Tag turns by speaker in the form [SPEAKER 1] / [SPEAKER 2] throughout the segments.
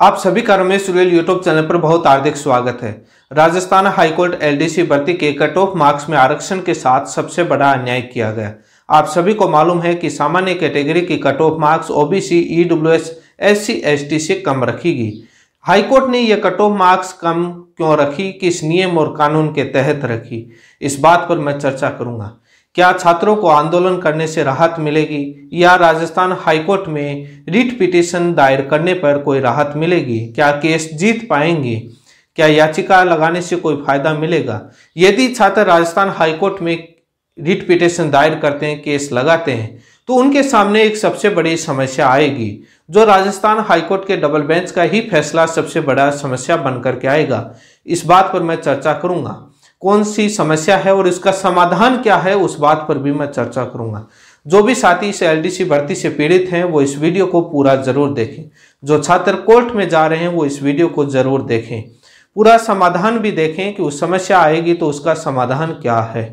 [SPEAKER 1] आप सभी का रमेश रुयल यूट्यूब चैनल पर बहुत हार्दिक स्वागत है। राजस्थान हाईकोर्ट एलडीसी भर्ती के कट ऑफ मार्क्स में आरक्षण के साथ सबसे बड़ा अन्याय किया गया। आप सभी को मालूम है कि सामान्य कैटेगरी की cut off marks OBC, EWS, SC, ST से कम रखी गई। हाईकोर्ट ने यह कट ऑफ मार्क्स कम क्यों रखी, किस नियम और कानून के तहत रखी, इस बात पर मैं चर्चा करूंगा। क्या छात्रों को आंदोलन करने से राहत मिलेगी या राजस्थान हाईकोर्ट में रिट पिटीशन दायर करने पर कोई राहत मिलेगी? क्या केस जीत पाएंगे? क्या याचिका लगाने से कोई फायदा मिलेगा? यदि छात्र राजस्थान हाईकोर्ट में रिट पिटीशन दायर करते हैं, केस लगाते हैं, तो उनके सामने एक सबसे बड़ी समस्या आएगी, जो राजस्थान हाईकोर्ट के डबल बेंच का ही फैसला सबसे बड़ा समस्या बनकर के आएगा। इस बात पर मैं चर्चा करूंगा। कौन सी समस्या है और इसका समाधान क्या है, उस बात पर भी मैं चर्चा करूंगा। जो भी साथी इस एलडीसी भर्ती से पीड़ित हैं वो इस वीडियो को पूरा जरूर देखें। जो छात्र कोर्ट में जा रहे हैं वो इस वीडियो को जरूर देखें, पूरा समाधान भी देखें कि उस समस्या आएगी तो उसका समाधान क्या है।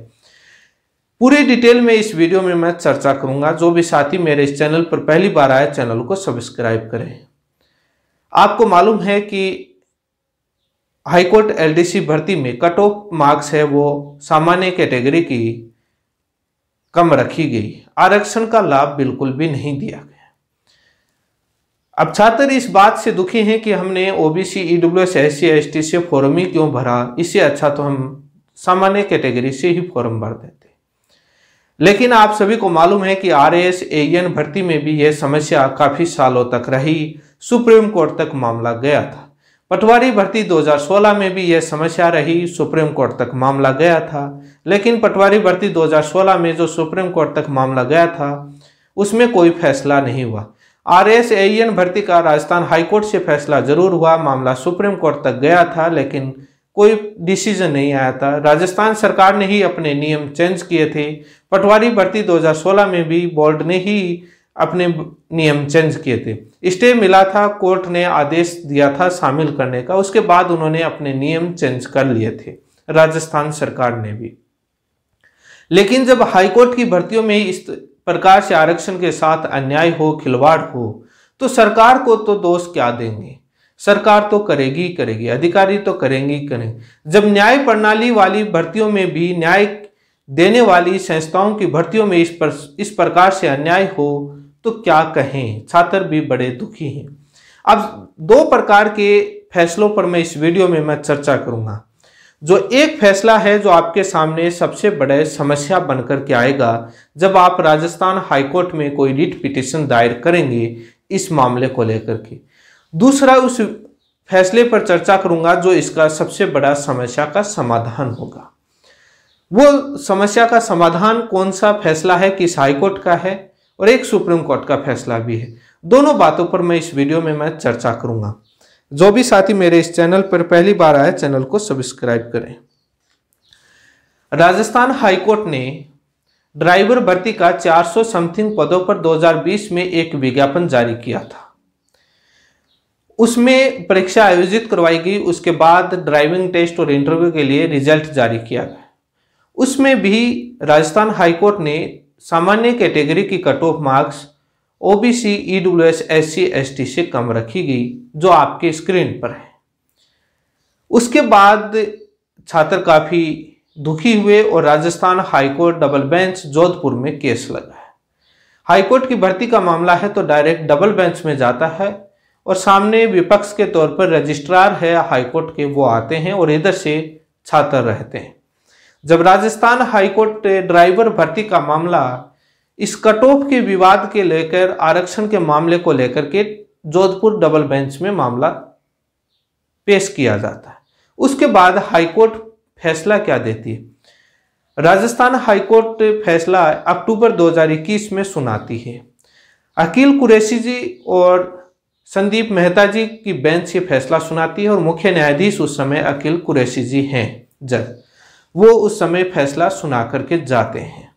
[SPEAKER 1] पूरी डिटेल में इस वीडियो में मैं चर्चा करूंगा। जो भी साथी मेरे इस चैनल पर पहली बार आए, चैनल को सब्सक्राइब करें। आपको मालूम है कि हाईकोर्ट एलडीसी भर्ती में कट ऑफ मार्क्स है वो सामान्य कैटेगरी की कम रखी गई। आरक्षण का लाभ बिल्कुल भी नहीं दिया गया। अब छात्र इस बात से दुखी हैं कि हमने ओबीसी, ईडब्ल्यूएस, एससी, एसटी से फॉर्म ही क्यों भरा, इससे अच्छा तो हम सामान्य कैटेगरी से ही फॉर्म भर देते। लेकिन आप सभी को मालूम है कि आरएएस, एएन भर्ती में भी यह समस्या काफी सालों तक रही। सुप्रीम कोर्ट तक मामला गया था। पटवारी भर्ती 2016 में भी यह समस्या रही, सुप्रीम कोर्ट तक मामला गया था। लेकिन पटवारी भर्ती 2016 में जो सुप्रीम कोर्ट तक मामला गया था उसमें कोई फैसला नहीं हुआ। आरएएस, एएन भर्ती का राजस्थान हाईकोर्ट से फैसला जरूर हुआ, मामला सुप्रीम कोर्ट तक गया था, लेकिन कोई डिसीजन नहीं आया था। राजस्थान सरकार ने ही अपने नियम चेंज किए थे। पटवारी भर्ती 2016 में भी बोर्ड ने ही अपने नियम चेंज किए थे। स्टे मिला था, कोर्ट ने आदेश दिया था शामिल करने का, उसके बाद उन्होंने अपने नियम चेंज कर लिए थे, राजस्थान सरकार ने भी। लेकिन जब हाईकोर्ट की भर्तियों में इस प्रकार से आरक्षण के साथ अन्याय हो, खिलवाड़ हो, तो सरकार को तो दोष क्या देंगे? सरकार तो करेगी करेगी, अधिकारी तो करेंगे करेंगे। जब न्याय प्रणाली वाली भर्तियों में भी, न्याय देने वाली संस्थाओं की भर्तियों में इस प्रकार से अन्याय हो, तो क्या कहें? छात्र भी बड़े दुखी हैं। अब दो प्रकार के फैसलों पर मैं इस वीडियो में मैं चर्चा करूंगा। जो एक फैसला है जो आपके सामने सबसे बड़े समस्या बनकर के आएगा जब आप राजस्थान हाईकोर्ट में कोई रिट पिटीशन दायर करेंगे इस मामले को लेकर के। दूसरा उस फैसले पर चर्चा करूंगा जो इसका सबसे बड़ा समस्या का समाधान होगा। वो समस्या का समाधान कौन सा फैसला है, किस हाईकोर्ट का है, और एक सुप्रीम कोर्ट का फैसला भी है। दोनों बातों पर मैं इस वीडियो में मैं चर्चा करूंगा। जो भी साथी मेरे इस चैनल पर पहली बार आए, चैनल को सब्सक्राइब करें। राजस्थान हाईकोर्ट ने ड्राइवर भर्ती का 400 समथिंग पदों पर 2020 में एक विज्ञापन जारी किया था। उसमें परीक्षा आयोजित करवाई गई, उसके बाद ड्राइविंग टेस्ट और इंटरव्यू के लिए रिजल्ट जारी किया गया। उसमें भी राजस्थान हाईकोर्ट ने सामान्य कैटेगरी की cut off marks OBC, EWS, SC, ST से कम रखी गई, जो आपके स्क्रीन पर है। उसके बाद छात्र काफी दुखी हुए और Rajasthan high court double bench Jodhpur में केस लगा है। हाईकोर्ट की भर्ती का मामला है तो डायरेक्ट डबल बेंच में जाता है और सामने विपक्ष के तौर पर रजिस्ट्रार है हाईकोर्ट के, वो आते हैं और इधर से छात्र रहते हैं। जब राजस्थान हाईकोर्ट ड्राइवर भर्ती का मामला इस कट ऑफ के विवाद के लेकर, आरक्षण के मामले को लेकर के जोधपुर डबल बेंच में मामला पेश किया जाता है, उसके बाद हाईकोर्ट फैसला क्या देती है? राजस्थान हाईकोर्ट फैसला अक्टूबर 2021 में सुनाती है। अकील कुरैशी जी और संदीप मेहता जी की बेंच ये फैसला सुनाती है और मुख्य न्यायाधीश उस समय अकील कुरैशी जी हैं, जज। वो उस समय फैसला सुना करके जाते हैं।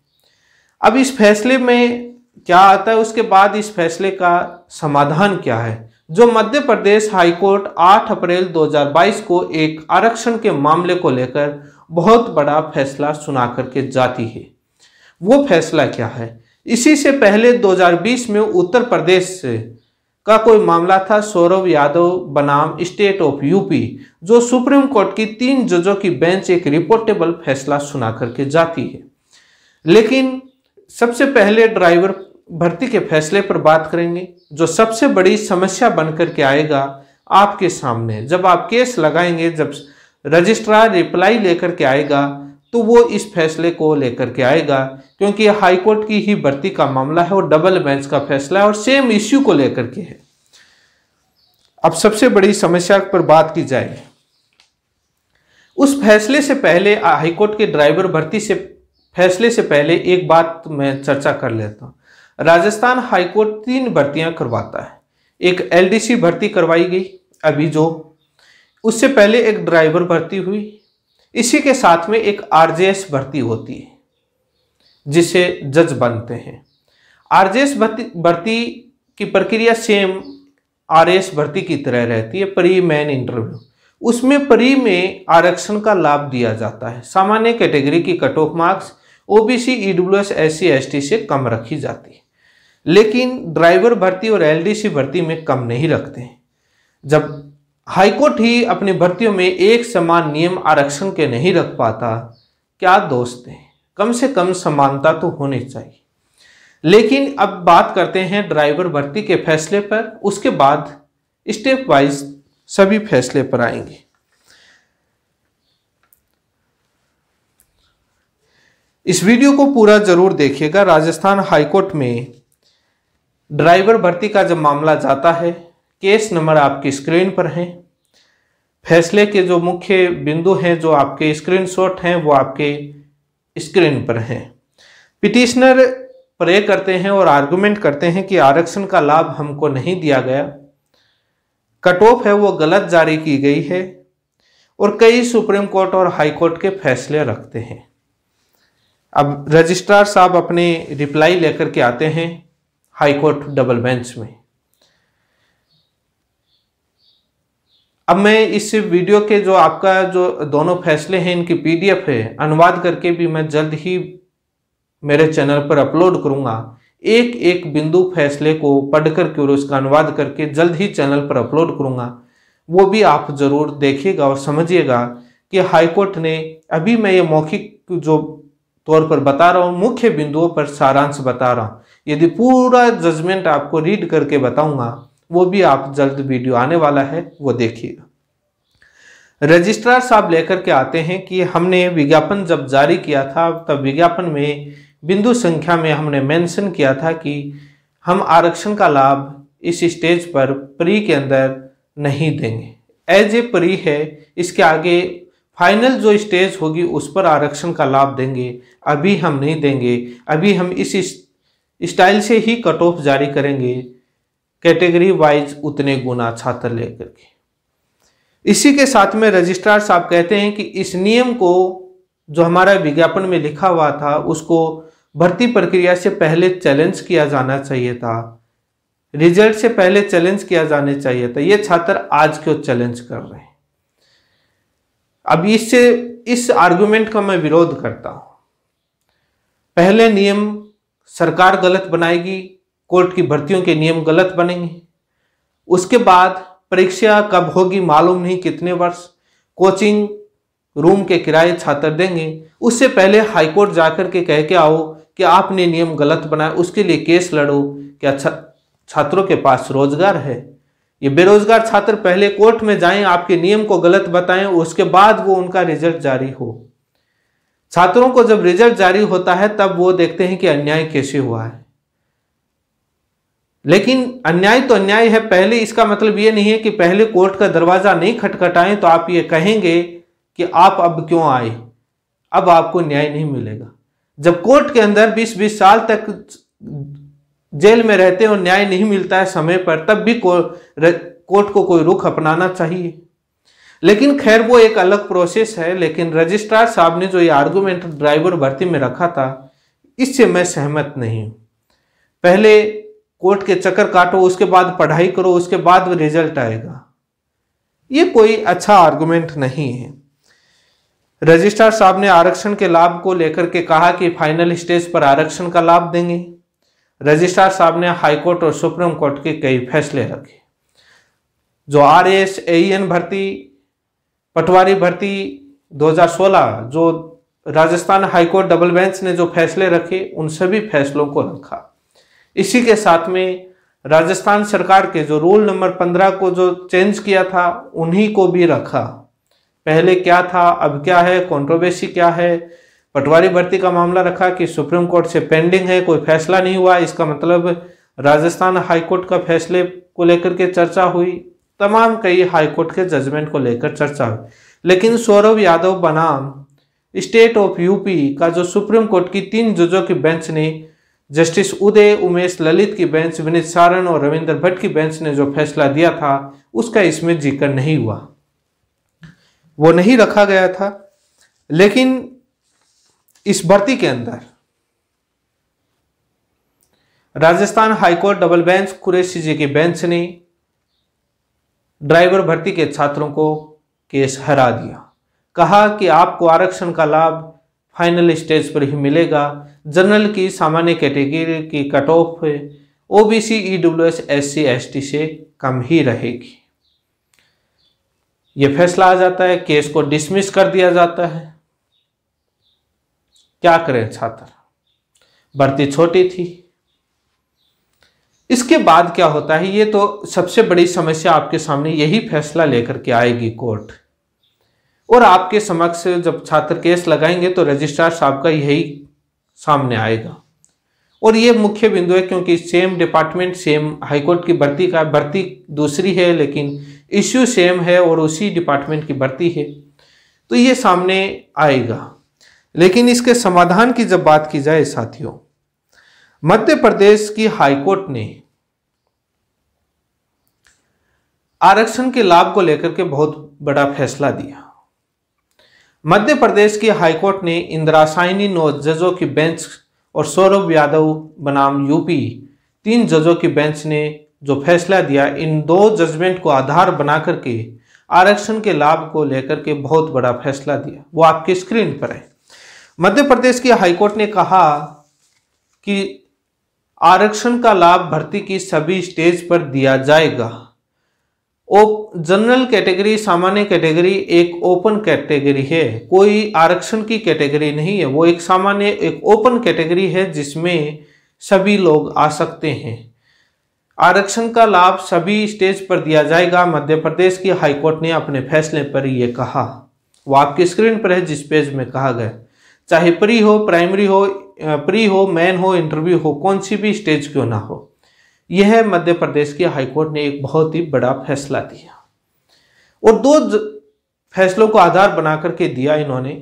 [SPEAKER 1] अब इस फैसले में क्या आता है, उसके बाद इस फैसले का समाधान क्या है? जो मध्य प्रदेश हाईकोर्ट 8 अप्रैल 2022 को एक आरक्षण के मामले को लेकर बहुत बड़ा फैसला सुना करके जाती है, वो फैसला क्या है? इसी से पहले 2020 में उत्तर प्रदेश का कोई मामला था सौरभ यादव बनाम स्टेट ऑफ यूपी, जो सुप्रीम कोर्ट की 3 जजों की बेंच एक रिपोर्टेबल फैसला सुना करके जाती है। लेकिन सबसे पहले ड्राइवर भर्ती के फैसले पर बात करेंगे, जो सबसे बड़ी समस्या बनकर के आएगा आपके सामने। जब आप केस लगाएंगे, जब रजिस्ट्रार रिप्लाई लेकर के आएगा, तो वो इस फैसले को लेकर के आएगा, क्योंकि हाईकोर्ट की ही भर्ती का मामला है और डबल बेंच का फैसला है और सेम इश्यू को लेकर के है। अब सबसे बड़ी समस्या पर बात की जाए, उस फैसले से पहले, हाईकोर्ट के ड्राइवर भर्ती से फैसले से पहले एक बात मैं चर्चा कर लेता हूँ। राजस्थान हाईकोर्ट 3 भर्तियां करवाता है। एक एलडीसी भर्ती करवाई गई अभी, जो उससे पहले एक ड्राइवर भर्ती हुई, इसी के साथ में एक आरजेएस भर्ती होती है जिसे जज बनते हैं। आरजेएस भर्ती की प्रक्रिया सेम आरएस भर्ती की तरह रहती है, प्री मेन इंटरव्यू। उसमें प्री में आरक्षण का लाभ दिया जाता है। सामान्य कैटेगरी की cut off marks OBC, EWS, SC, ST से कम रखी जाती है, लेकिन ड्राइवर भर्ती और एलडीसी भर्ती में कम नहीं रखते हैं। जब हाईकोर्ट ही अपनी भर्तियों में एक समान नियम आरक्षण के नहीं रख पाता, क्या दोस्त है, कम से कम समानता तो होनी चाहिए। लेकिन अब बात करते हैं ड्राइवर भर्ती के फैसले पर, उसके बाद स्टेप वाइज सभी फैसले पर आएंगे। इस वीडियो को पूरा जरूर देखिएगा। राजस्थान हाईकोर्ट में ड्राइवर भर्ती का जब मामला जाता है, केस नंबर आपकी स्क्रीन पर हैं। फैसले के जो मुख्य बिंदु हैं, जो आपके स्क्रीनशॉट हैं, वो आपके स्क्रीन पर हैं। पिटिशनर प्रे करते हैं और आर्गुमेंट करते हैं कि आरक्षण का लाभ हमको नहीं दिया गया, कट ऑफ है वो गलत जारी की गई है, और कई सुप्रीम कोर्ट और हाई कोर्ट के फैसले रखते हैं। अब रजिस्ट्रार साहब अपने रिप्लाई लेकर के आते हैं हाई कोर्ट डबल बेंच में। अब मैं इस वीडियो के जो आपका जो दोनों फैसले हैं, इनकी पीडीएफ है, अनुवाद करके भी मैं जल्द ही मेरे चैनल पर अपलोड करूंगा। एक एक बिंदु फैसले को पढ़ करके और उसका अनुवाद करके जल्द ही चैनल पर अपलोड करूंगा। वो भी आप जरूर देखिएगा और समझिएगा कि हाईकोर्ट ने, अभी मैं ये मौखिक जो तौर पर बता रहा हूँ, मुख्य बिंदुओं पर सारांश बता रहा हूँ। यदि पूरा जजमेंट आपको रीड करके बताऊंगा, वो भी आप जल्द वीडियो आने वाला है, वो देखिएगा। रजिस्ट्रार साहब लेकर के आते हैं कि हमने विज्ञापन जब जारी किया था, तब विज्ञापन में बिंदु संख्या में हमने मेंशन किया था कि हम आरक्षण का लाभ इस स्टेज पर प्री के अंदर नहीं देंगे। एज ए प्री है, इसके आगे फाइनल जो स्टेज होगी उस पर आरक्षण का लाभ देंगे, अभी हम नहीं देंगे। अभी हम इस स्टाइल से ही कट ऑफ जारी करेंगे, कैटेगरी वाइज उतने गुना छात्र लेकर के। इसी के साथ में रजिस्ट्रार साहब कहते हैं कि इस नियम को जो हमारा विज्ञापन में लिखा हुआ था, उसको भर्ती प्रक्रिया से पहले चैलेंज किया जाना चाहिए था, रिजल्ट से पहले चैलेंज किया जाना चाहिए था। ये छात्र आज क्यों चैलेंज कर रहे हैं? अब इस आर्गुमेंट का मैं विरोध करता हूं। पहले नियम सरकार गलत बनाएगी, कोर्ट की भर्तियों के नियम गलत बनेंगे, उसके बाद परीक्षा कब होगी मालूम नहीं, कितने वर्ष, कोचिंग रूम के किराए छात्र देंगे। उससे पहले हाईकोर्ट जाकर के कह के आओ कि आपने नियम गलत बनाया, उसके लिए केस लड़ो। क्या छात्रों के पास रोजगार है? ये बेरोजगार छात्र पहले कोर्ट में जाएं, आपके नियम को गलत बताएं, उसके बाद वो उनका रिजल्ट जारी हो। छात्रों को जब रिजल्ट जारी होता है तब वो देखते हैं कि अन्याय कैसे हुआ है। लेकिन अन्याय तो अन्याय है, पहले इसका मतलब ये नहीं है कि पहले कोर्ट का दरवाजा नहीं खटखटाएं तो आप ये कहेंगे कि आप अब क्यों आए, अब आपको न्याय नहीं मिलेगा। जब कोर्ट के अंदर 20-20 साल तक जेल में रहते हैं और न्याय नहीं मिलता है समय पर, तब भी कोर्ट को कोई रुख अपनाना चाहिए। लेकिन खैर वो एक अलग प्रोसेस है। लेकिन रजिस्ट्रार साहब ने जो ये आर्गुमेंट ड्राइवर भर्ती में रखा था, इससे मैं सहमत नहीं हूं। पहले कोर्ट के चक्कर काटो, उसके बाद पढ़ाई करो, उसके बाद रिजल्ट आएगा, ये कोई अच्छा आर्गुमेंट नहीं है। रजिस्ट्रार साहब ने आरक्षण के लाभ को लेकर के कहा कि फाइनल स्टेज पर आरक्षण का लाभ देंगे। रजिस्ट्रार साहब ने हाई कोर्ट और सुप्रीम कोर्ट के कई फैसले रखे। जो RAS AEN भर्ती, पटवारी भर्ती 2016, जो राजस्थान हाईकोर्ट डबल बेंच ने जो फैसले रखे, उन सभी फैसलों को रखा। इसी के साथ में राजस्थान सरकार के जो रूल नंबर 15 को जो चेंज किया था, उन्हीं को भी रखा। पहले क्या था, अब क्या है, कंट्रोवर्सी क्या है। पटवारी भर्ती का मामला रखा कि सुप्रीम कोर्ट से पेंडिंग है, कोई फैसला नहीं हुआ, इसका मतलब राजस्थान हाईकोर्ट का फैसले को लेकर के चर्चा हुई। तमाम कई हाईकोर्ट के जजमेंट को लेकर चर्चा हुई, लेकिन सौरभ यादव बनाम स्टेट ऑफ यूपी का जो सुप्रीम कोर्ट की 3 जजों की बेंच ने, जस्टिस उदय उमेश ललित की बेंच, विनीत सारण और रविंद्र भट्ट की बेंच ने जो फैसला दिया था, उसका इसमें जिक्र नहीं हुआ, वो नहीं रखा गया था। लेकिन इस भर्ती के अंदर Rajasthan high court double bench Qureshi ji की बेंच ने ड्राइवर भर्ती के छात्रों को केस हरा दिया। कहा कि आपको आरक्षण का लाभ फाइनल स्टेज पर ही मिलेगा। जनरल की सामान्य कैटेगरी की cut off OBC EWS SC ST से कम ही रहेगी। यह फैसला आ जाता है, केस को डिसमिस कर दिया जाता है। क्या करें छात्र, भर्ती छोटी थी। इसके बाद क्या होता है, ये तो सबसे बड़ी समस्या आपके सामने यही फैसला लेकर के आएगी कोर्ट, और आपके समक्ष जब छात्र केस लगाएंगे तो रजिस्ट्रार साहब का यही सामने आएगा। और ये मुख्य बिंदु है, क्योंकि सेम डिपार्टमेंट, सेम हाईकोर्ट की भर्ती का, भर्ती दूसरी है लेकिन इश्यू सेम है और उसी डिपार्टमेंट की भर्ती है, तो ये सामने आएगा। लेकिन इसके समाधान की जब बात की जाए साथियों, मध्य प्रदेश की हाईकोर्ट ने आरक्षण के लाभ को लेकर के बहुत बड़ा फैसला दिया। मध्य प्रदेश की हाईकोर्ट ने इंदिरासाइनी 9 जजों की बेंच और सौरभ यादव बनाम यूपी 3 जजों की बेंच ने जो फैसला दिया, इन 2 जजमेंट को आधार बना करके आरक्षण के लाभ को लेकर के बहुत बड़ा फैसला दिया। वो आपकी स्क्रीन पर है। मध्य प्रदेश की हाईकोर्ट ने कहा कि आरक्षण का लाभ भर्ती की सभी स्टेज पर दिया जाएगा। जनरल कैटेगरी, सामान्य कैटेगरी एक ओपन कैटेगरी है, कोई आरक्षण की कैटेगरी नहीं है। वो एक सामान्य, एक ओपन कैटेगरी है जिसमें सभी लोग आ सकते हैं। आरक्षण का लाभ सभी स्टेज पर दिया जाएगा। मध्य प्रदेश की हाईकोर्ट ने अपने फैसले पर यह कहा। वो आपकी स्क्रीन पर है जिस पेज में कहा गया, चाहे प्री हो, प्राइमरी हो, प्री हो, मेन हो, इंटरव्यू हो, कौन सी भी स्टेज क्यों ना हो। यह मध्य प्रदेश की हाईकोर्ट ने एक बहुत ही बड़ा फैसला दिया, और 2 फैसलों को आधार बना करके दिया इन्होंने।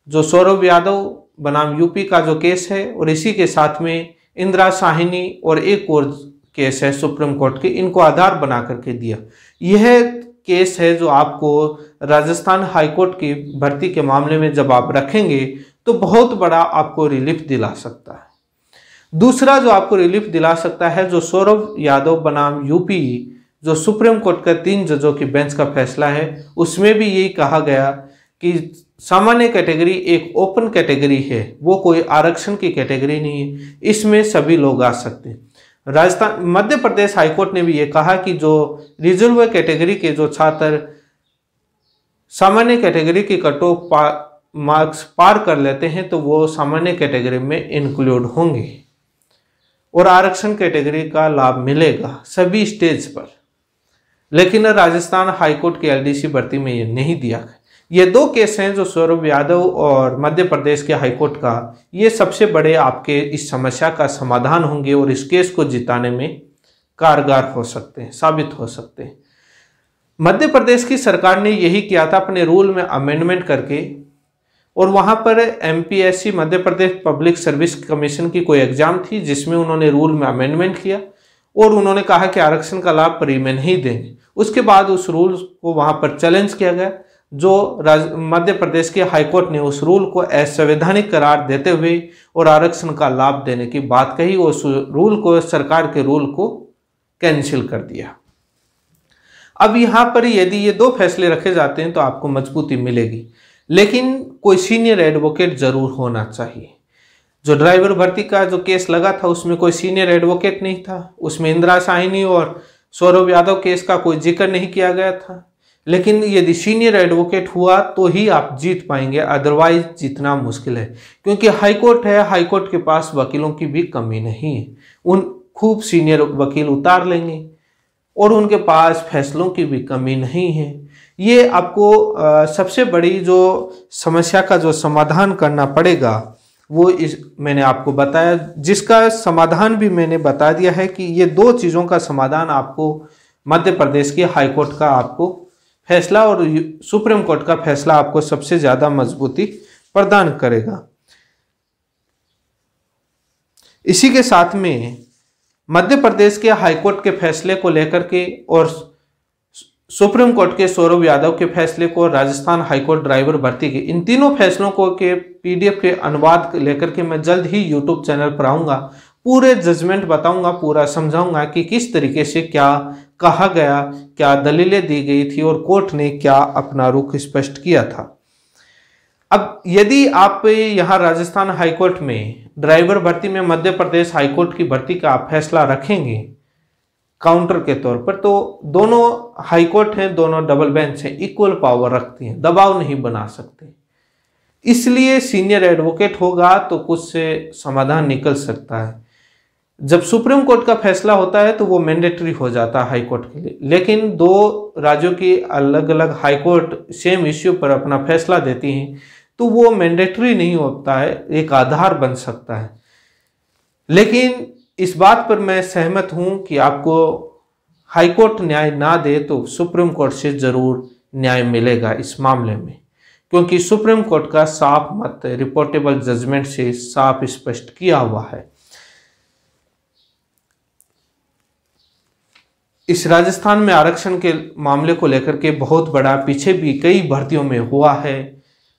[SPEAKER 1] जो सौरभ यादव बनाम यूपी का जो केस है, और इसी के साथ में इंदिरा साहिनी और एक और केस है सुप्रीम कोर्ट के, इनको आधार बना करके दिया। यह केस है जो आपको राजस्थान हाईकोर्ट की भर्ती के मामले में जब आप रखेंगे तो बहुत बड़ा आपको रिलीफ दिला सकता है। दूसरा जो आपको रिलीफ दिला सकता है, जो सौरभ यादव बनाम यूपी, जो सुप्रीम कोर्ट का 3 जजों की बेंच का फैसला है, उसमें भी यही कहा गया कि सामान्य कैटेगरी एक ओपन कैटेगरी है, वो कोई आरक्षण की कैटेगरी नहीं है, इसमें सभी लोग आ सकते हैं। राजस्थान, मध्य प्रदेश हाईकोर्ट ने भी ये कहा कि जो रिजर्व कैटेगरी के जो छात्र सामान्य कैटेगरी की कट ऑफ मार्क्स पार कर लेते हैं तो वो सामान्य कैटेगरी में इंक्लूड होंगे और आरक्षण कैटेगरी का लाभ मिलेगा सभी स्टेज पर। लेकिन राजस्थान हाईकोर्ट की LDC भर्ती में ये नहीं दिया गया। ये 2 केस हैं जो सौरभ यादव और मध्य प्रदेश के हाईकोर्ट का, ये सबसे बड़े आपके इस समस्या का समाधान होंगे और इस केस को जिताने में कारगर हो सकते हैं, साबित हो सकते हैं। मध्य प्रदेश की सरकार ने यही किया था अपने रूल में अमेंडमेंट करके, और वहाँ पर MPSC Madhya Pradesh public service commission की कोई एग्जाम थी जिसमें उन्होंने रूल में अमेंडमेंट किया और उन्होंने कहा कि आरक्षण का लाभ प्री में नहीं देंगे। उसके बाद उस रूल को वहाँ पर चैलेंज किया गया, जो मध्य प्रदेश के हाईकोर्ट ने उस रूल को असंवैधानिक करार देते हुए और आरक्षण का लाभ देने की बात कही, उस रूल को, सरकार के रूल को कैंसिल कर दिया। अब यहाँ पर यदि ये 2 फैसले रखे जाते हैं तो आपको मजबूती मिलेगी, लेकिन कोई सीनियर एडवोकेट जरूर होना चाहिए। जो ड्राइवर भर्ती का जो केस लगा था उसमें कोई सीनियर एडवोकेट नहीं था, उसमें इंदिरा साहनी और सौरभ यादव केस का कोई जिक्र नहीं किया गया था। लेकिन यदि सीनियर एडवोकेट हुआ तो ही आप जीत पाएंगे, अदरवाइज जीतना मुश्किल है, क्योंकि हाईकोर्ट है, हाईकोर्ट के पास वकीलों की भी कमी नहीं है। उन खूब सीनियर वकील उतार लेंगे और उनके पास फैसलों की भी कमी नहीं है। ये आपको सबसे बड़ी जो समस्या का जो समाधान करना पड़ेगा वो मैंने आपको बताया, जिसका समाधान भी मैंने बता दिया है कि ये 2 चीज़ों का समाधान आपको मध्य प्रदेश की हाईकोर्ट का आपको फैसला और सुप्रीम कोर्ट का फैसला आपको सबसे ज़्यादा मजबूती प्रदान करेगा। इसी के साथ में मध्य प्रदेश के हाईकोर्ट के फैसले को लेकर के और सुप्रीम कोर्ट के सौरभ यादव के फैसले को, राजस्थान हाईकोर्ट ड्राइवर भर्ती के, इन तीनों फैसलों को के PDF के अनुवाद लेकर के मैं जल्द ही YouTube चैनल पर आऊँगा। पूरे जजमेंट बताऊंगा, पूरा समझाऊंगा कि किस तरीके से क्या कहा गया, क्या दलीलें दी गई थी और कोर्ट ने क्या अपना रुख स्पष्ट किया था। अब यदि आप यहाँ राजस्थान हाईकोर्ट में ड्राइवर भर्ती में मध्य प्रदेश हाईकोर्ट की भर्ती का आप फैसला रखेंगे काउंटर के तौर पर, तो दोनों हाईकोर्ट हैं, दोनों डबल बेंच हैं, इक्वल पावर रखती हैं, दबाव नहीं बना सकते। इसलिए सीनियर एडवोकेट होगा तो कुछ से समाधान निकल सकता है। जब सुप्रीम कोर्ट का फैसला होता है तो वो मैंडेटरी हो जाता है हाईकोर्ट के लिए, लेकिन 2 राज्यों की अलग अलग हाईकोर्ट सेम इश्यू पर अपना फैसला देती हैं तो वो मैंडेटरी नहीं होता है, एक आधार बन सकता है। लेकिन इस बात पर मैं सहमत हूं कि आपको हाईकोर्ट न्याय ना दे तो सुप्रीम कोर्ट से जरूर न्याय मिलेगा इस मामले में, क्योंकि सुप्रीम कोर्ट का साफ मत रिपोर्टेबल जजमेंट से साफ स्पष्ट किया हुआ है। इस राजस्थान में आरक्षण के मामले को लेकर के बहुत बड़ा पीछे भी कई भर्तियों में हुआ है,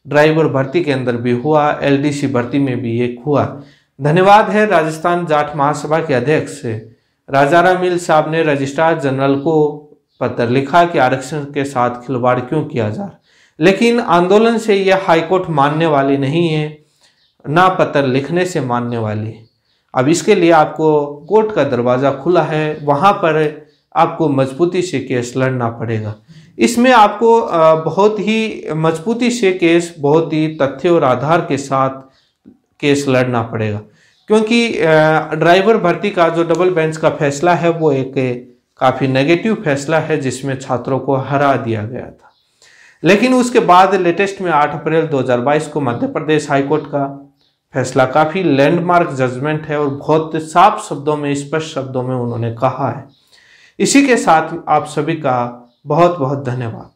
[SPEAKER 1] ड्राइवर भर्ती के अंदर भी हुआ, LDC भर्ती में भी एक हुआ। धन्यवाद है राजस्थान जाट महासभा के अध्यक्ष राजाराम मील साहब ने रजिस्ट्रार जनरल को पत्र लिखा कि आरक्षण के साथ खिलवाड़ क्यों किया जा रहा, लेकिन आंदोलन से यह हाईकोर्ट मानने वाली नहीं है, ना पत्र लिखने से मानने वाली है। अब इसके लिए आपको कोर्ट का दरवाज़ा खुला है, वहाँ पर आपको मजबूती से केस लड़ना पड़ेगा। इसमें आपको बहुत ही मजबूती से केस, बहुत ही तथ्य और आधार के साथ केस लड़ना पड़ेगा, क्योंकि ड्राइवर भर्ती का जो डबल बेंच का फैसला है वो एक काफ़ी नेगेटिव फैसला है, जिसमें छात्रों को हरा दिया गया था। लेकिन उसके बाद लेटेस्ट में 8 अप्रैल 2022 को मध्य प्रदेश हाईकोर्ट का फैसला काफ़ी लैंडमार्क जजमेंट है और बहुत साफ शब्दों में, स्पष्ट शब्दों में उन्होंने कहा है। इसी के साथ आप सभी का बहुत बहुत धन्यवाद।